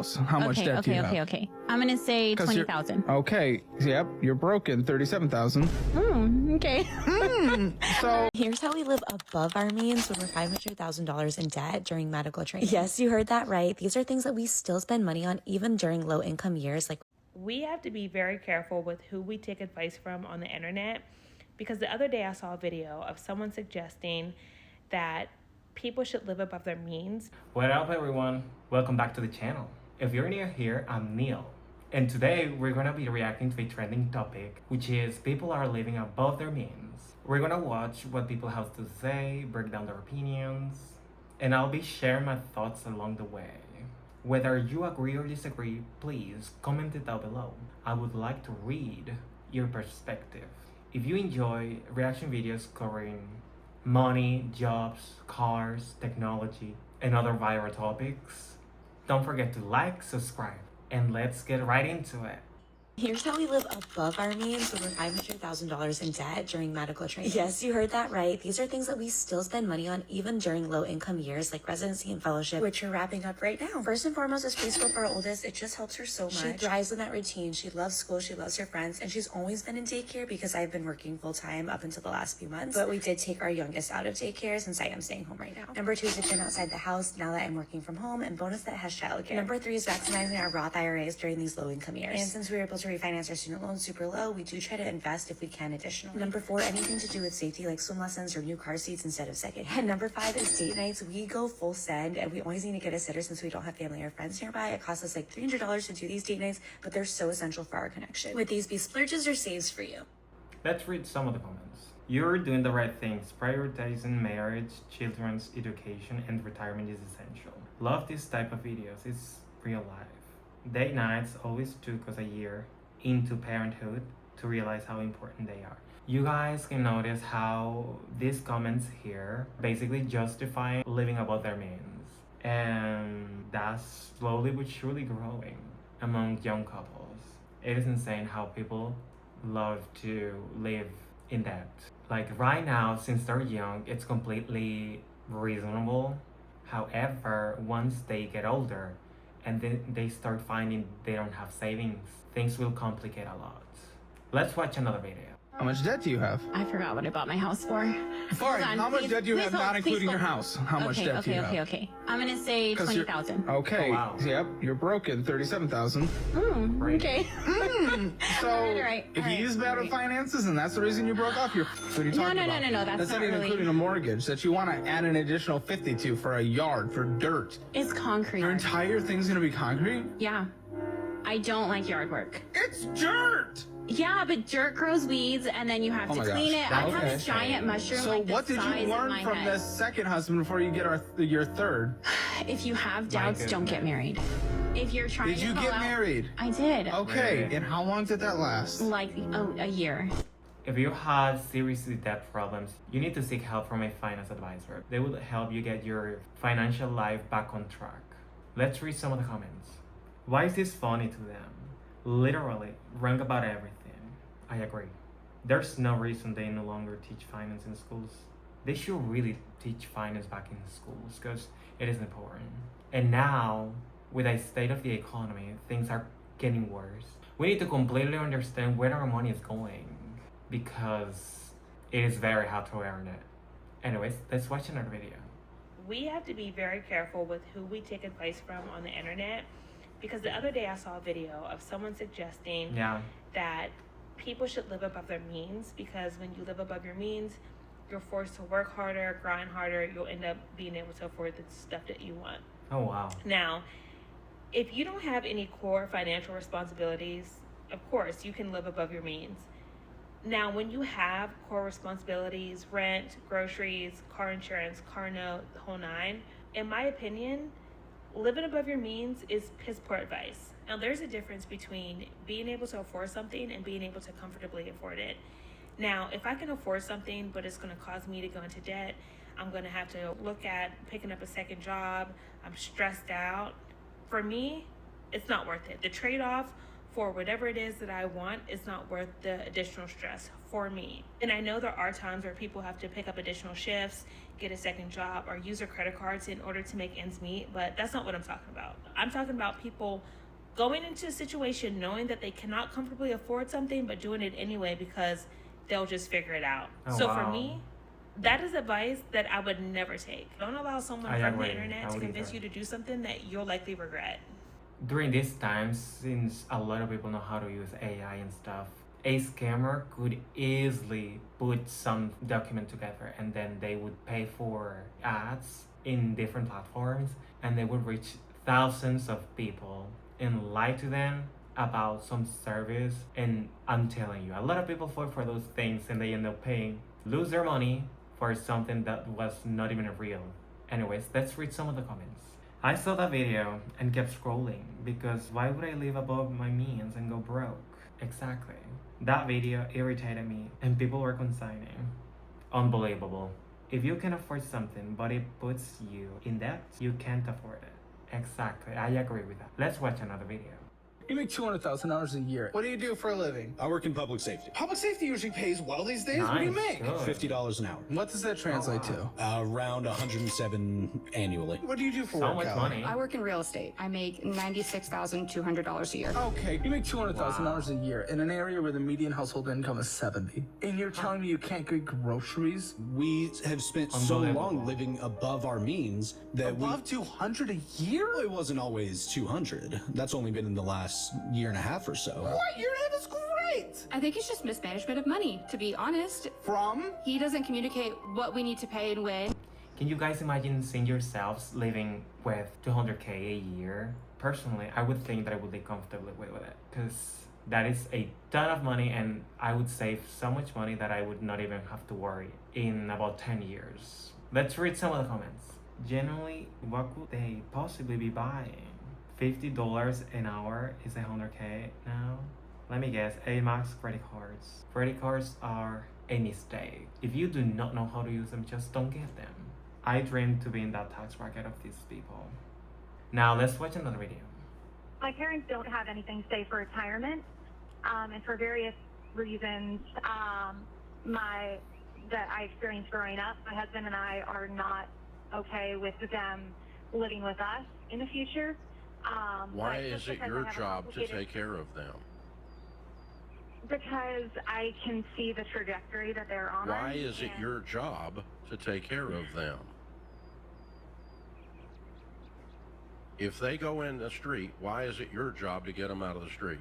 How much debt do you have? Okay. I'm gonna say 20,000. Okay. Yep. You're broken. 37,000. Okay. So Here's how we live above our means when we're $500,000 in debt during medical training. Yes, you heard that right. These are things that we still spend money on even during low income years. Like, we have to be very careful with who we take advice from on the internet, because the other day I saw a video of someone suggesting that people should live above their means. What up, everyone? Welcome back to the channel. If you're new here, I'm Neil. And today we're gonna be reacting to a trending topic, which is people are living above their means. We're gonna watch what people have to say, break down their opinions, and I'll be sharing my thoughts along the way. Whether you agree or disagree, please comment it down below. I would like to read your perspective. If you enjoy reaction videos covering money, jobs, cars, technology, and other viral topics, don't forget to like, subscribe, and let's get right into it. here's how we live above our means when we're $500,000 in debt during medical training. Yes, you heard that right. These are things that we still spend money on even during low income years like residency and fellowship, which we're wrapping up right now. First and foremost is preschool for our oldest. It just helps her so much. She thrives in that routine. She loves school. She loves her friends. And she's always been in daycare because I've been working full time up until the last few months. But we did take our youngest out of daycare since I am staying home right now. Number 2 is a gym outside the house now that I'm working from home. And bonus that has childcare. Number 3 is maximizing our Roth IRAs during these low income years. And since we were able to refinance our student loans super low, we do try to invest if we can additionally. Number 4, anything to do with safety like swim lessons or new car seats instead of second. And number 5 is date nights. We go full send and we always need to get a sitter since we don't have family or friends nearby. It costs us like $300 to do these date nights, but they're so essential for our connection. Would these be splurges or saves for you? Let's read some of the comments. You're doing the right things. Prioritizing marriage, children's education, and retirement is essential. Love this type of videos. It's real life. Date nights always took us a year into parenthood to realize how important they are. You guys can notice how these comments here basically justify living above their means. And that's slowly but surely growing among young couples. It is insane how people love to live in debt. Like right now, since they're young, it's completely reasonable. However, once they get older and then they start finding they don't have savings, things will complicate a lot. Let's watch another video. how much debt do you have? I forgot what I bought my house for. Alright, on, how much please- debt do you please have, hold- not please including your hold. house? How much debt do you have? Okay. I'm gonna say 'Cause you're- 20,000. Okay. Oh, wow. Yep. You're broken. 37,000. Okay. So Alright, if alright, he's bad at finances and that's the reason you broke off, what are you talking about? No, that's not not even really- including a mortgage that you want to add an additional 50 to for a yard for dirt. It's concrete. Your entire thing's gonna be concrete? Yeah. I don't like yard work. It's dirt. Yeah, but dirt grows weeds, and then you have Oh to my clean gosh. it. I have Okay. a giant mushroom. So like the what did size you of learn my from head. this second husband before you get your third? If you have doubts, don't get married. If you're trying Did to you call get out- married? I did. Okay. Right. And how long did that last? Like a year. If you have serious debt problems, you need to seek help from a finance advisor. They will help you get your financial life back on track. Let's read some of the comments. Why is this funny to them? Literally, wrong about everything. I agree. There's no reason they no longer teach finance in schools. They should really teach finance back in schools because it is important. And now, with the state of the economy, things are getting worse. We need to completely understand where our money is going because it is very hard to earn it. Anyways, let's watch another video. We have to be very careful with who we take advice from on the internet, because the other day I saw a video of someone suggesting Yeah. that people should live above their means, because when you live above your means, you're forced to work harder, grind harder. You'll end up being able to afford the stuff that you want. Oh, wow. Now, if you don't have any core financial responsibilities, of course, you can live above your means. Now, when you have core responsibilities, rent, groceries, car insurance, car note, the whole nine, in my opinion, living above your means is piss poor advice. Now, there's a difference between being able to afford something and being able to comfortably afford it. Now, if I can afford something, but it's going to cause me to go into debt, I'm going to have to look at picking up a second job. I'm stressed out. For me, it's not worth it. The trade-off for whatever it is that I want is not worth the additional stress for me. And I know there are times where people have to pick up additional shifts, get a second job, or use their credit cards in order to make ends meet, but that's not what I'm talking about. I'm talking about people going into a situation knowing that they cannot comfortably afford something, but doing it anyway because they'll just figure it out. Oh, so wow. for me, that is advice that I would never take. Don't allow someone from the internet to convince you to do something that you'll likely regret. During these times, since a lot of people know how to use AI and stuff, a scammer could easily put some document together and then they would pay for ads in different platforms and they would reach thousands of people and lie to them about some service. And I'm telling you, a lot of people fall for those things and they end up lose their money for something that was not even real. Anyways, let's read some of the comments. I saw that video and kept scrolling because why would I live above my means and go broke? Exactly. That video irritated me and people were consigning. Unbelievable. If you can afford something but it puts you in debt, you can't afford it. Exactly. I agree with that. Let's watch another video. You make $200,000 a year. What do you do for a living? I work in public safety. Public safety usually pays well these days. What do you Nice, make? good. $50 an hour. What does that translate to? Around 107 annually. What do you do for So work, much Allie? money. I work in real estate. I make $96,200 a year. Okay, you make $200,000 a year in an area where the median household income is 70. And you're telling me you can't get groceries? We have spent so Unbelievable. long living above our means that Above 200 a year? it wasn't always 200. That's only been in the last year and a half or so. What? Your name is great! I think it's just mismanagement of money, to be honest. From? He doesn't communicate what we need to pay and when. Can you guys imagine seeing yourselves living with 200k a year? Personally, I would think that I would live comfortably with it because that is a ton of money and I would save so much money that I would not even have to worry in about 10 years. Let's read some of the comments. Generally, what could they possibly be buying? $50 an hour is 100k now. Let me guess, Amex credit cards. Credit cards are a mistake. If you do not know how to use them, just don't get them. I dream to be in that tax bracket of these people. Now let's watch another video. My parents don't have anything saved for retirement, and for various reasons that I experienced growing up, my husband and I are not okay with them living with us in the future. Why but is just it because your I have a job to complicated- take care of them? Because I can see the trajectory that they're on. Why is it and your job to take care of them? If they go in the street, why is it your job to get them out of the street?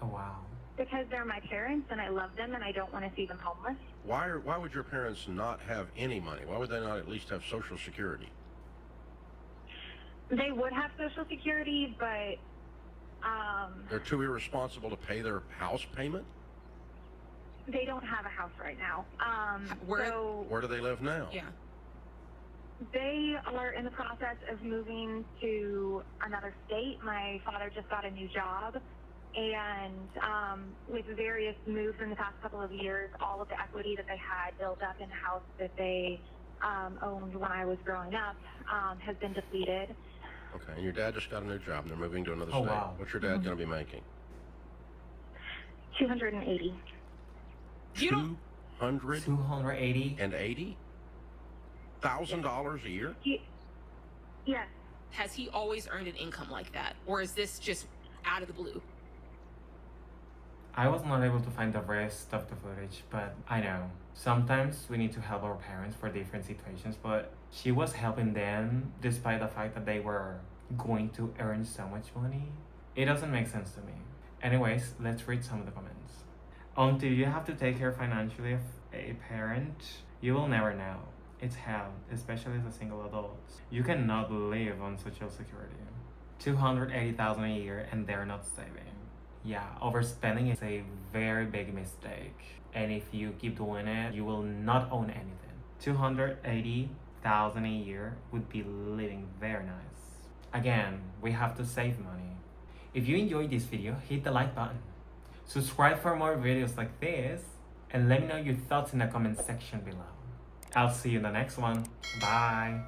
Oh wow. Because they're my parents and I love them and I don't want to see them homeless. Why would your parents not have any money? Why would they not at least have Social Security? They would have Social Security, but They're too irresponsible to pay their house payment? they don't have a house right now. Where- So Where do they live now? Yeah. they are in the process of moving to another state. My father just got a new job, and with various moves in the past couple of years, all of the equity that they had built up in the house that they owned when I was growing up has been depleted. Okay, and your dad just got a new job and they're moving to another Oh, state. wow. What's your dad going to be making? 280. You don't- $280? $1,000 a year? Yes. Has he always earned an income like that? Or is this just out of the blue? I was not able to find the rest of the footage, but I know. Sometimes we need to help our parents for different situations, but she was helping them despite the fact that they were going to earn so much money. It doesn't make sense to me. Anyways, let's read some of the comments. Until you have to take care financially of a parent, you will never know. It's hell, especially as a single adult. You cannot live on Social Security. $280,000 a year and they're not saving. Yeah, overspending is a very big mistake. And if you keep doing it, you will not own anything. $280,000 a year would be living very nice. Again, we have to save money. If you enjoyed this video, hit the like button. Subscribe for more videos like this, and let me know your thoughts in the comment section below. I'll see you in the next one. Bye.